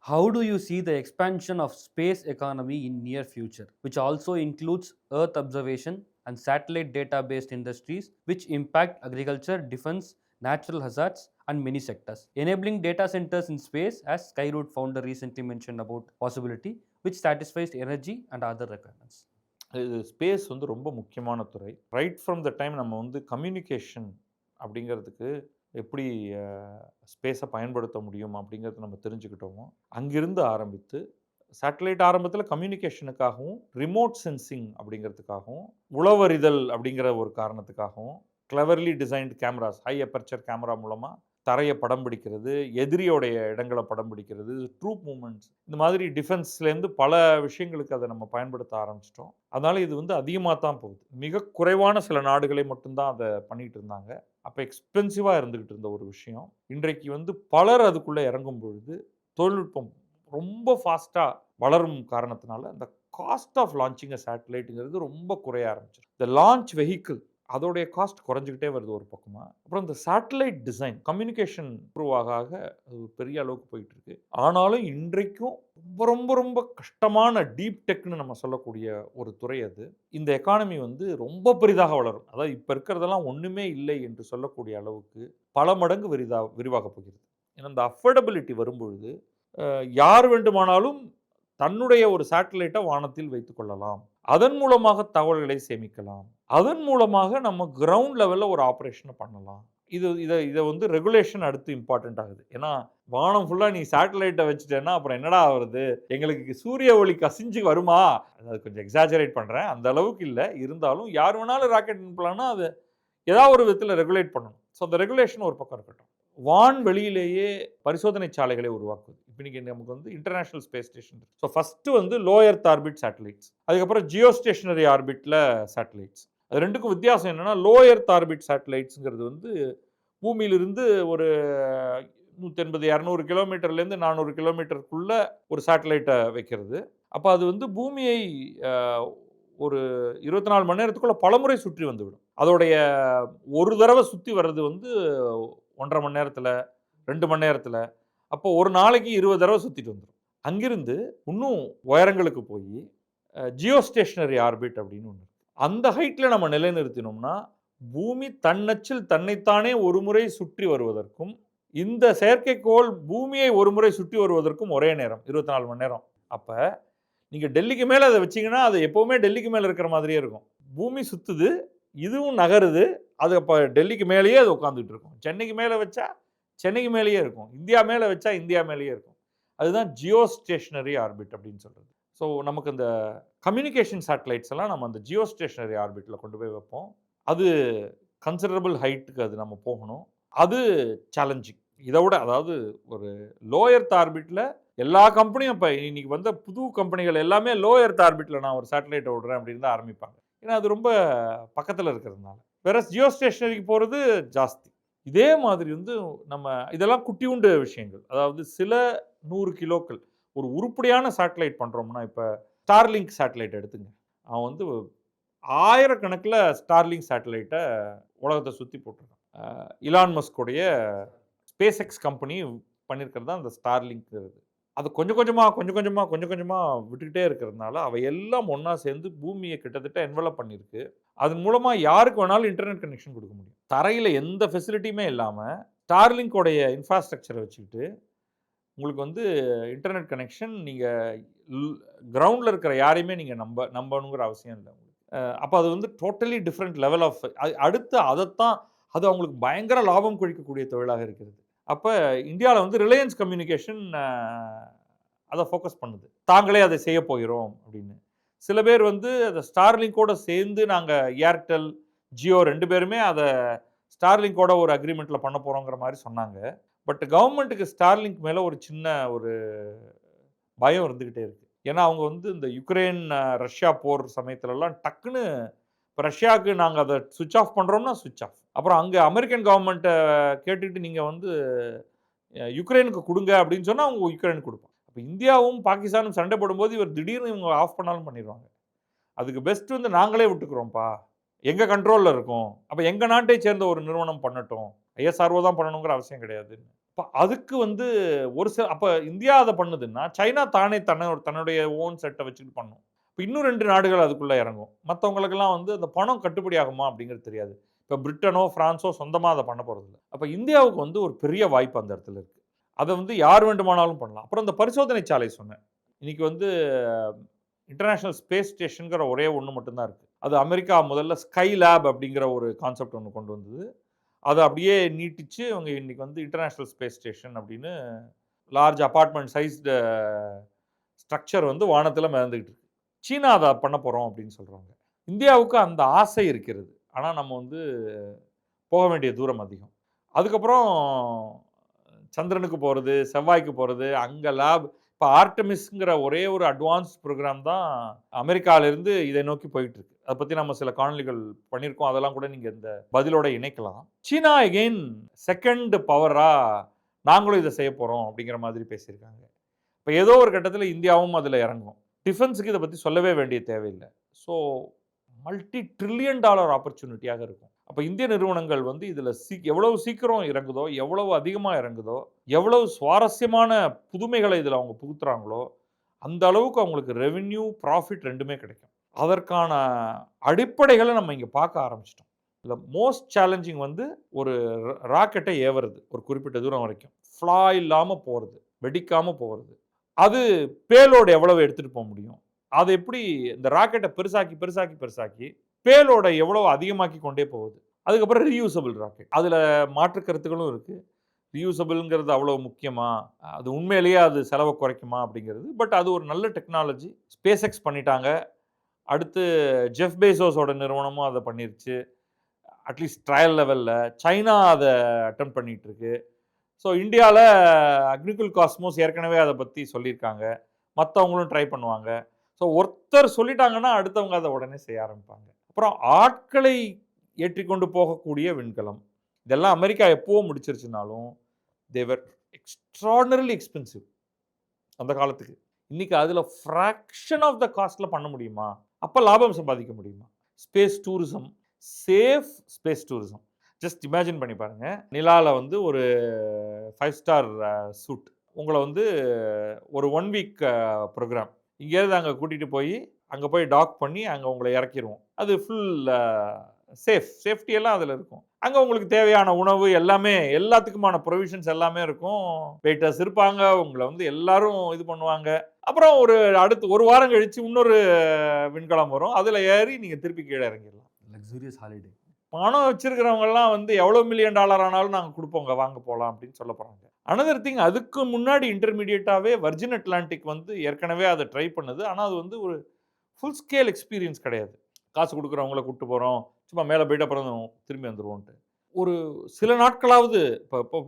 How do you see the expansion of space economy in near future, which also includes Earth observation and satellite data-based industries, which impact agriculture, defense, natural hazards, and many sectors, enabling data centers in space, as Skyroot founder recently mentioned about possibility, which satisfies energy and other requirements. இது space வந்து ரொம்ப முக்கியமான துறை. Right from the time நம்ம வந்து communication அப்படிங்கிறதுக்கு எப்படி ஸ்பேஸை பயன்படுத்த முடியும் அப்படிங்கிறத நம்ம தெரிஞ்சுக்கிட்டோமோ, அங்கிருந்து ஆரம்பித்து சேட்டலைட் ஆரம்பத்தில் கம்யூனிகேஷனுக்காகவும், ரிமோட் சென்சிங் அப்படிங்கிறதுக்காகவும், உளவறிதல் அப்படிங்கிற ஒரு காரணத்துக்காகவும், cleverly designed cameras, high aperture camera மூலமா தரைய படம் பிடிக்கிறது, எதிரியோடைய இடங்கள படம் பிடிக்கிறது, ட்ரூப் மூவ்மெண்ட்ஸ் இந்த மாதிரி டிஃபென்ஸ்லேருந்து பல விஷயங்களுக்கு அத நம்ம பயன்படுத்த ஆரம்பிச்சுட்டோம். அதனால இது வந்து அதிகமா தான் போகுது. மிக குறைவான சில நாடுகளே மட்டும் தான் அத பண்ணிட்டு இருந்தாங்க. அப்ப எக்ஸ்பென்சிவா இருந்துகிட்டு இருந்த ஒரு விஷயம். இன்றைக்கு வந்து பலர் அதுக்குள்ள இறங்கும் பொழுது, தொழில்நுட்பம் ரொம்ப ஃபாஸ்ட்டா வளரும் காரணத்தினால, அந்த காஸ்ட் ஆஃப் லான்ச்சிங் அ சேட்டலைட்ங்கிறது ரொம்ப குறைய ஆரம்பிச்சுருச்சு. இந்த லான்ச் வெஹிக்கிள் அதோடைய காஸ்ட் குறைஞ்சுக்கிட்டே வருது ஒரு பக்கமா. அப்புறம் இந்த சேட்டலைட் டிசைன், கம்யூனிகேஷன் இம்ப்ரூவ் ஆக ஆக அது ஒரு பெரிய அளவுக்கு போயிட்டுருக்கு. ஆனாலும் இன்றைக்கும் ரொம்ப ரொம்ப ரொம்ப கஷ்டமான டீப் டெக்ன்னு நம்ம சொல்லக்கூடிய ஒரு துறை அது. இந்த எக்கானமி வந்து ரொம்ப பெரிதாக வளரும். அதாவது இப்ப இருக்கிறதெல்லாம் ஒண்ணுமே இல்லை என்று சொல்லக்கூடிய அளவுக்கு பல மடங்கு விரிவாகப் போகிறது. ஏன்னா இந்த அஃபோர்டபிலிட்டி வரும்பொழுது, யார் வேண்டுமானாலும் தன்னுடைய ஒரு சேட்டலைட்ட வானத்தில் வைத்துக் கொள்ளலாம். அதன் மூலமாக தகவல்களை சேமிக்கலாம். அதன் மூலமாக நம்ம கிரவுண்ட் லெவல்ல ஒரு ஆப்பரேஷன பண்ணலாம். இத வந்து ரெகுலேஷன் அடுத்து இம்பார்டன்ட் ஆகுது. ஏன்னா, வானம் ஃபுல்லா நீ சேட்டலைட்ட வச்சுட்டேன்னா, அப்புறம் என்னடா ஆவறது? எங்களுக்கு சூரிய ஒளி கசிஞ்சு வருமா? அது கொஞ்சம் எக்ஸாஜரேட் பண்றேன். அந்த அளவுக்கு இல்ல. இருந்தாலும் யார் வேணாலும் ராக்கெட் அனுப்பலாம்னா, அது ஏதாவது ஒரு விதத்தில ரெகுலேட் பண்ணணும். ஸோ அந்த ரெகுலேஷன் ஒரு பக்கம் இருக்கட்டும். வான்வெளியிலேயே பரிசோதனை சாலைகளை உருவாக்குவது. இப்ப இன்னைக்கு நமக்கு வந்து இன்டர்நேஷனல் ஸ்பேஸ் ஸ்டேஷன் இருக்கு. ஸோ ஃபர்ஸ்ட்டு வந்து லோ எர்த் ஆர்பிட் சேட்டலைட்ஸ். அதுக்கப்புறம் ஜியோ ஸ்டேஷனரி ஆர்பிட்ல சேட்டலைட்ஸ். அது 2க்கும் வித்தியாசம் என்னன்னா, லோ எர்த் ஆர்பிட் சேட்டலைட்ஸ்ங்கிறது வந்து பூமியிலிருந்து ஒரு 180, 200 கிலோமீட்டர்லேருந்து 400 கிலோமீட்டருக்குள்ள ஒரு சேட்டலைட்ட வைக்கிறது. அப்ப அது வந்து பூமியை அ ஒரு 24 மணி நேரத்துக்குள்ள பலமுறை சுற்றி வந்துவிடும். அதோடைய ஒரு தடவ சுத்தி வர்றது வந்து 1 1/2 மணி நேரத்தில, 2 மணி நேரத்தில. அப்போ ஒரு நாளைக்கு 20 தடவ சுத்திட்டு வந்துரும். அங்கிருந்து இன்னும் உயரங்களுக்கு போயி, ஜியோ ஸ்டேஷனரி ஆர்பிட் அப்படின்னு ஒண்ணு இருக்கு. அந்த ஹைட்ல நம்ம நிலைநிறுத்தினோம்னா, பூமி தன்னச்சில் தன்னைத்தானே ஒரு முறை சுற்றி வருவதற்கும், இந்த செயற்கைக்கோள் பூமியை ஒரு முறை சுற்றி வருவதற்கும் ஒரே நேரம். 24 மணி நேரம். அப்ப நீங்க டெல்லிக்கு மேல அத வச்சீங்கன்னா, அது எப்பவுமே டெல்லிக்கு மேல இருக்கிற மாதிரியே இருக்கும். பூமி சுத்துது, இதுவும் நகருது. அது அப்ப டெல்லிக்கு மேலேயே அது உட்கார்ந்துட்டு இருக்கும். சென்னைக்கு மேல வச்சா, சென்னைக்கு மேலேயே இருக்கும். இந்தியா மேல வச்சா, இந்தியா மேலேயே இருக்கும். அதுதான் ஜியோ ஸ்டேஷனரி ஆர்பிட் அப்படின்னு சொல்றது. ஸோ நமக்கு இந்த கம்யூனிகேஷன் சேட்டலைட்ஸ் எல்லாம் நம்ம அந்த ஜியோ ஸ்டேஷனரி ஆர்பிட்ல கொண்டு போய் வைப்போம். அது கன்சிடரபிள் ஹைட்க்கு அது நம்ம போகணும். அது சேலஞ்சிங். இத விட அதாவது ஒரு லோ எர்த் ஆர்பிட்ல எல்லா கம்பெனியும் இப்ப இன்னைக்கு வந்த புது கம்பெனிகள் எல்லாமே லோ எர்த் ஆர்பிட்ல நான் ஒரு சேட்டலைட்ட விடுறேன் அப்படின்னு தான் ஆரம்பிப்பாங்க. ஏன்னா அது ரொம்ப பக்கத்துல இருக்கிறதுனால. வேறஸ் ஜியோ ஸ்டேஷனரிக்கு போறது ஜாஸ்தி. இதே மாதிரி வந்து நம்ம இதெல்லாம் குட்டியூண்டு விஷயங்கள். அதாவது சில 100 கிலோக்கள். ஒரு உருப்படியான சேட்டலைட் பண்றோம்னா, இப்ப ஸ்டார்லிங்க் சேட்டலைட் எடுத்துங்க. அவன் வந்து ஆயிரக்கணக்கில ஸ்டார்லிங்க் சேட்டலைட்ட உலகத்த சுத்தி போட்டிருக்கான். இலான் மஸ்க் உடைய ஸ்பேஸ் எக்ஸ் கம்பெனி பண்ணியிருக்கிறது தான் அந்த ஸ்டார்லிங்க்ங்கிறது. அது கொஞ்சம் கொஞ்சமா, கொஞ்சம் கொஞ்சமா, கொஞ்சம் கொஞ்சமா விட்டுக்கிட்டே இருக்கிறதுனால, அவை எல்லாம் ஒண்ணா சேர்ந்து பூமிய கிட்டத்தட்ட என்வலப் பண்ணியிருக்கு. அதன் மூலமா யாருக்கு வேணாலும் இன்டர்நெட் கனெக்ஷன் குடுக்க முடியும். தரையில எந்த ஃபெசிலிட்டியுமே இல்லாம, ஸ்டார்லிங்க் உடைய இன்ஃப்ராஸ்ட்ரக்சர வச்சுக்கிட்டு, உங்களுக்கு வந்து இன்டர்நெட் கனெக்ஷன் நீங்க ல் கிரவுண்ட்ல இருக்கிற யாரையுமே நீங்க நம்பணுங்கிற அவசியம் இல்ல. அப்ப அது வந்து டோட்டலி டிஃபரண்ட் லெவல் ஆஃப் அடுத்து அதத்தான் அது அவங்களுக்கு பயங்கர லாபம் கொழிக்கக்கூடிய தொழிலாக இருக்கிறது. அப்ப இந்தியால வந்து ரிலையன்ஸ் கம்யூனிகேஷன் அத ஃபோக்கஸ் பண்ணுது. தாங்களே அதை செய்யப் போகிறோம் அப்படின்னு. சில பேர் வந்து அத ஸ்டார்லிங்கோட சேர்ந்து நாங்க ஏர்டெல், ஜியோ 2 பேருமே அத ஸ்டார்லிங்கோட ஒரு அக்ரீமென்ட்ல பண்ண போறோங்கிற மாரி சொன்னாங்க. பட் கவர்ன்மென்ட்க்கு ஸ்டார்லிங்க் மேல ஒரு சின்ன ஒரு பயம் இருந்துகிட்டே இருக்கு. ஏன்னா, அவங்க வந்து இந்த யுக்ரைன், ரஷ்யா போர் சமயத்துலலாம் டக்குன்னு இப்ப ரஷ்யாவுக்கு நாங்க அத ஸ்விட்ச் ஆஃப் பண்றோம்னா, ஸ்விட்ச் ஆஃப். அப்புறம் அங்க அமெரிக்கன் கவர்ன்மென்ட்ட கேட்டுட்டு நீங்க வந்து யுக்ரைனுக்கு குடுங்க அப்படின்னு சொன்னா, அவங்க யுக்ரைனுக்கு குடுப்பாங்க. அப்ப இந்தியாவும், பாகிஸ்தானும் சண்டை போடும்போது, இவர் திடீர்னு இவங்க ஆஃப் பண்ணாலும் பண்ணிருவாங்க. அதுக்கு பெஸ்ட் வந்து நாங்களே விட்டுக்கிறோம்ப்பா. எங்க கண்ட்ரோல்ல இருக்கும். அப்ப எங்க நாட்டை சேர்ந்த ஒரு நிறுவனம் பண்ணட்டும். ஐஎஸ்ஆர்ஓ தான் பண்ணணுங்கிற அவசியம் கிடையாது. அதுக்கு வந்து ஒரு சில அப்ப இந்தியா அத பண்ணுதுன்னா, சைனா தானே தன்னுடைய ஓன் செட்ட வச்சுட்டு பண்ணும். இப்ப இன்னும் 2 நாடுகள் அதுக்குள்ள இறங்கும். மத்தவங்களுக்கெல்லாம் வந்து அந்த பணம் கட்டுப்படி ஆகுமா அப்படிங்கிறது தெரியாது. இப்ப பிரிட்டனோ, பிரான்ஸோ சொந்தமா அத பண்ண போறதில்ல. அப்ப இந்தியாவுக்கு வந்து ஒரு பெரிய வாய்ப்பு அந்த இடத்துல இருக்கு. அத வந்து யார் வேண்டுமானாலும் பண்ணலாம். அப்புறம் இந்த பரிசோதனை சாலை சொன்னேன். இன்னைக்கு வந்து இன்டர்நேஷனல் ஸ்பேஸ் ஸ்டேஷன்ங்கிற ஒரே ஒண்ணு மட்டும் தான் இருக்கு. அது அமெரிக்கா முதல்ல ஸ்கை லேப் அப்படிங்கிற ஒரு கான்செப்ட் ஒண்ணு கொண்டு வந்தது. அத அப்படியே நீட்டிச்சு அவங்க இன்னைக்கு வந்து இன்டர்நேஷனல் ஸ்பேஸ் ஸ்டேஷன் அப்படின்னு லார்ஜ் அபார்ட்மெண்ட் சைஸ்டு ஸ்ட்ரக்சர் வந்து வானத்தில மிதந்துகிட்டு இருக்கு. சீனா அத பண்ண போறோம் அப்படின்னு சொல்றாங்க. இந்தியாவுக்கு அந்த ஆசை இருக்கிறது. ஆனா நம்ம வந்து போக வேண்டிய தூரம் அதிகம். அதுக்கப்புறம் சந்திரனுக்கு போறது, செவ்வாய்க்கு போறது, அங்க லேப் இப்ப ஆர்டெமிஸ்ங்கிற ஒரே ஒரு அட்வான்ஸ்ட் புரோகிராம் தான் அமெரிக்காவிலிருந்து இதை நோக்கி போயிட்டு இருக்கு. அத பத்தி நம்ம சில காணொளிகள் பண்ணியிருக்கோம். அதெல்லாம் கூட நீங்க இந்த பதிலோட இணைக்கலாம். சீனா அகைன் 2nd பவரா நாங்களும் இத செய்ய போறோம் அப்படிங்கிற மாதிரி பேசியிருக்காங்க. இப்ப ஏதோ ஒரு கட்டத்தில இந்தியாவும் அதுல இறங்கும். டிஃபென்ஸ்க்கு இத பத்தி சொல்லவே வேண்டிய தேவையில்ல. ஸோ மல்டி டிரில்லியன் டாலர் ஆப்பர்ச்சுனிட்டியாக இருக்கும். அப்ப இந்திய நிறுவனங்கள் வந்து இதுல எவ்வளவு சீக்கிரம் இறங்குதோ, எவ்வளவு அதிகமா இறங்குதோ, எவ்வளவு சுவாரஸ்யமான புதுமைகளை இதுல அவங்க புகுத்துறாங்களோ, அந்த அளவுக்கு அவங்களுக்கு ரெவென்யூ, ப்ராஃபிட் 2மே கிடைக்கும். அதற்கான அடிப்படைகள நம்ம இங்க பார்க்க ஆரம்பிச்சுட்டோம். இதுல மோஸ்ட் சேலஞ்சிங் வந்து ஒரு ராக்கெட்ட ஏவுறது. ஒரு குறிப்பிட்ட தூரம் வரைக்கும். ஃப்ளா இல்லாம போறது. வெடிக்காம போறது. அது பேலோட் எவ்வளவு எடுத்துட்டு போ முடியும்? அது எப்படி இந்த ராக்கெட்ட பெருசாக்கி, பெருசாக்கி, பெருசாக்கி பேலோட எவ்வளவு அதிகமாக்கி கொண்டே போகுது. அதுக்கப்புறம் ரீயூசபிள் ராக்கெட். அதுல மாற்று கருத்துக்களும் இருக்கு. ரீயூசபிள்ங்கிறது அவ்வளவு முக்கியமா? அது உண்மையிலேயே அது செலவ குறைக்குமா? அப்படிங்கிறது. பட் அது ஒரு நல்ல டெக்னாலஜி. SpaceX பண்ணிட்டாங்க. அடுத்து ஜெஃப் பெசோஸோட நிறுவனமும் அத பண்ணிருச்சு. அட்லீஸ்ட் ட்ரையல் லெவல்ல. சைனா அத அட்டெம்ப்ட் பண்ணிட்டு இருக்கு. ஸோ இந்தியால அக்னிகுல் காஸ்மோஸ் ஏற்கனவே அத பத்தி சொல்லியிருக்காங்க. மத்தவங்களும் ட்ரை பண்ணுவாங்க. ஸோ ஒருத்தர் சொல்லிட்டாங்கன்னா, அடுத்தவங்க அத உடனே செய்ய ஆரம்பிப்பாங்க. அப்புறம் ஆட்களை ஏற்றிக்கொண்டு போகக்கூடிய விண்கலம். இதெல்லாம் அமெரிக்கா எப்பவோ முடிச்சிருச்சுனாலும், தே வர் எக்ஸ்ட்ரார்டினரிலி எக்ஸ்பென்சிவ் அந்த காலத்துக்கு. இன்னைக்கு அதுல ஃபிராக்ஷன் ஆஃப் த காஸ்ட்ல பண்ண முடியுமா? அப்ப லாபம் சம்பாதிக்க முடியுமா? Space tourism, safe space tourism. Just imagine பண்ணி பாருங்க. நிலால வந்து ஒரு 5 ஸ்டார் சூட். உங்கள வந்து ஒரு 1 வீக் புரோகிராம். இங்கேருந்து அங்க கூட்டிட்டு போயி, அங்க போய் டாக் பண்ணி, அங்க உங்கள இறக்கிருவோம். அது ஃபுல் சேஃப்டி எல்லாம் அதுல இருக்கும். அங்க உங்களுக்கு தேவையான உணவு எல்லாமே, எல்லாத்துக்குமான புரோவிஷன்ஸ் எல்லாமே இருக்கும். வெயிட்டர்ஸ் இருப்பாங்க. உங்கள வந்து எல்லாரும் இது பண்ணுவாங்க. அப்புறம் அடுத்து 1 வாரம் கழிச்சு இன்னொரு விண்கலம் வரும். அதுல ஏறி நீங்க திருப்பி கீழ இறங்கிடலாம். Luxurious holiday. பணம் வச்சிருக்கிறவங்கலாம் வந்து எவ்வளோ மில்லியன் டாலர் ஆனாலும் நாங்க குடுப்போங்க. வாங்க போலாம் அப்படின்னு சொல்ல போறாங்க. அனதர் திங் அதுக்கு முன்னாடி இன்டர்மீடியேட்டாவே வர்ஜின் அட்லாண்டிக் வந்து ஏற்கனவே அத ட்ரை பண்ணுது. ஆனா அது வந்து ஒரு ஃபுல் ஸ்கேல் எக்ஸ்பீரியன்ஸ் கிடையாது. காசு குடுக்குறவங்கள கூட்டு போறோம். சும்மா மேல போயிட்டு அப்புறம் திரும்பி வந்துருவோன்ட்டு. ஒரு சில நாட்களாவது இப்ப இப்ப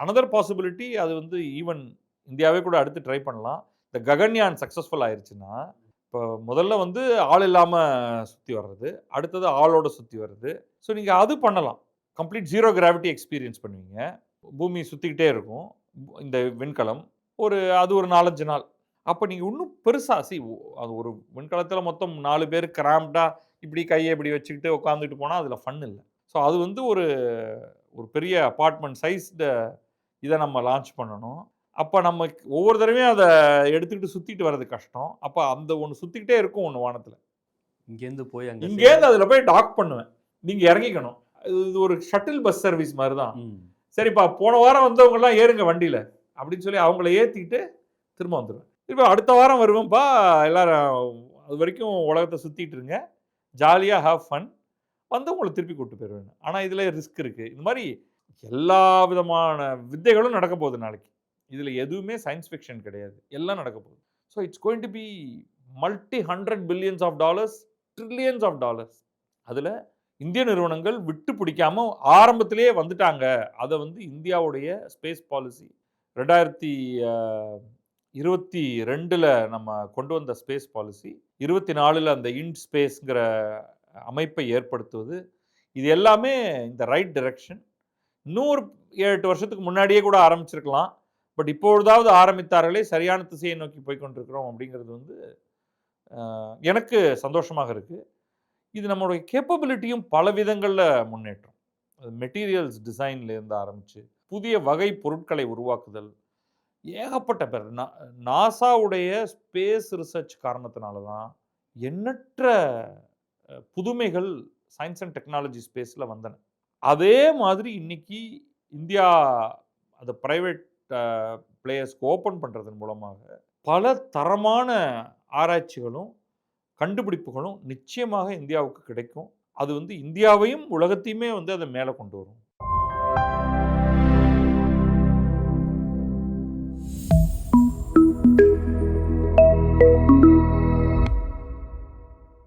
அனதர் பாசிபிலிட்டி அது வந்து ஈவன் இந்தியாவே கூட அடுத்து ட்ரை பண்ணலாம். இந்த ககன்யான் சக்சஸ்ஃபுல் ஆயிருச்சுன்னா, இப்போ முதல்ல வந்து ஆள் இல்லாம சுத்தி வர்றது. அடுத்தது ஆளோட சுத்தி வருது. ஸோ நீங்க அது பண்ணலாம். கம்ப்ளீட் ஜீரோ கிராவிட்டி எக்ஸ்பீரியன்ஸ் பண்ணுவீங்க. பூமி சுத்திக்கிட்டே இருக்கும். இந்த விண்கலம். அது ஒரு 4, 5 நாள். அப்ப நீங்க இன்னும் பெருசா அது ஒரு விண்கலத்தில மொத்தம் 4 பேர் கிராம்ப்டா இப்படி கைய இப்படி வச்சுக்கிட்டு உட்கார்ந்துட்டு போனா அதில ஃபன் இல்ல. ஸோ அது வந்து ஒரு ஒரு பெரிய அபார்ட்மெண்ட் சைஸ்டு இத நம்ம லான்ச் பண்ணணும். அப்ப நம்ம ஒவ்வொரு தடவையும் அத எடுத்துக்கிட்டு சுத்திட்டு வர்றது கஷ்டம். அப்ப அந்த ஒண்ணு சுத்திக்கிட்டே இருக்கும் ஒண்ணு வானத்தில. இங்கேருந்து போய் அங்க இங்கேருந்து அதில போய் டாக் பண்ணுவேன். நீங்க இறங்கிக்கணும். இது ஒரு ஷட்டில் பஸ் சர்வீஸ் மாரி தான். சரிப்பா போன வாரம் வந்தவங்கலாம் ஏறுங்க வண்டியில. அப்படின்னு சொல்லி அவங்கள ஏத்திட்டு திரும்ப வந்துருவேன். திரும்ப அடுத்த வாரம் வருவேன்ப்பா எல்லாரும் அதுவரைக்கும் உலகத்த சுத்திட்டு இருங்க. ஜாலியா ஹேவ் ஃபன். வந்து உங்கள திருப்பி கூட்டு போயிருவேன். ஆனா இதுல ரிஸ்க் இருக்கு. இந்த மாரி எல்லா விதமான வித்தைகளும் நடக்க போகுது நாளைக்கு. இதுல எதுவுமே சயன்ஸ் ஃபிக்ஷன் கிடையாது. எல்லாம் நடக்க போகுது. So it's going to be multi 100 billions of dollars, trillions of dollars. அதுல இந்திய நிறுவனங்கள் விட்டு பிடிக்காம ஆரம்பத்திலேயே வந்துட்டாங்க. அத வந்து இந்தியாவுடைய ஸ்பேஸ் பாலிசி 2022ல நம்ம கொண்டு வந்த ஸ்பேஸ் பாலிசி, 24ல அந்த ஸ்பேஸ்ங்கிற அமைப்பை ஏற்படுத்துவது, இது எல்லாமே இந்த ரைட் டைரக்ஷன். இன்னும் ஒரு 7, 8 வருஷத்துக்கு முன்னாடியே கூட ஆரம்பிச்சிருக்கலாம். பட் இப்பொழுதாவது ஆரம்பித்தார்களே சரியான திசையை நோக்கி போய் கொண்டிருக்கிறோம் அப்படிங்கிறது வந்து எனக்கு சந்தோஷமாக இருக்கு. இது நம்மளுடைய கேப்பபிலிட்டியும் பல விதங்கள்ல முன்னேற்றும். மெட்டீரியல்ஸ் டிசைன்ல இருந்து ஆரம்பிச்சு, புதிய வகை பொருட்களை உருவாக்குதல், ஏகப்பட்ட பேர். நாசாவுடைய ஸ்பேஸ் ரிசர்ச் காரணத்தினால தான் எண்ணற்ற புதுமைகள் சயன்ஸ் அண்ட் டெக்னாலஜி ஸ்பேஸ்ல வந்தன. அதே மாதிரி இன்னைக்கு இந்தியா அத பிரைவேட் அ பிளேயர்ஸ்க்கு ஓப்பன் பண்றதன் மூலமாக, பல தரமான ஆராய்ச்சிகளும், கண்டுபிடிப்புகளும் நிச்சயமாக இந்தியாவுக்கு கிடைக்கும். அது வந்து இந்தியாவையும், உலகத்தையுமே வந்து அத மேல கொண்டு வரும்.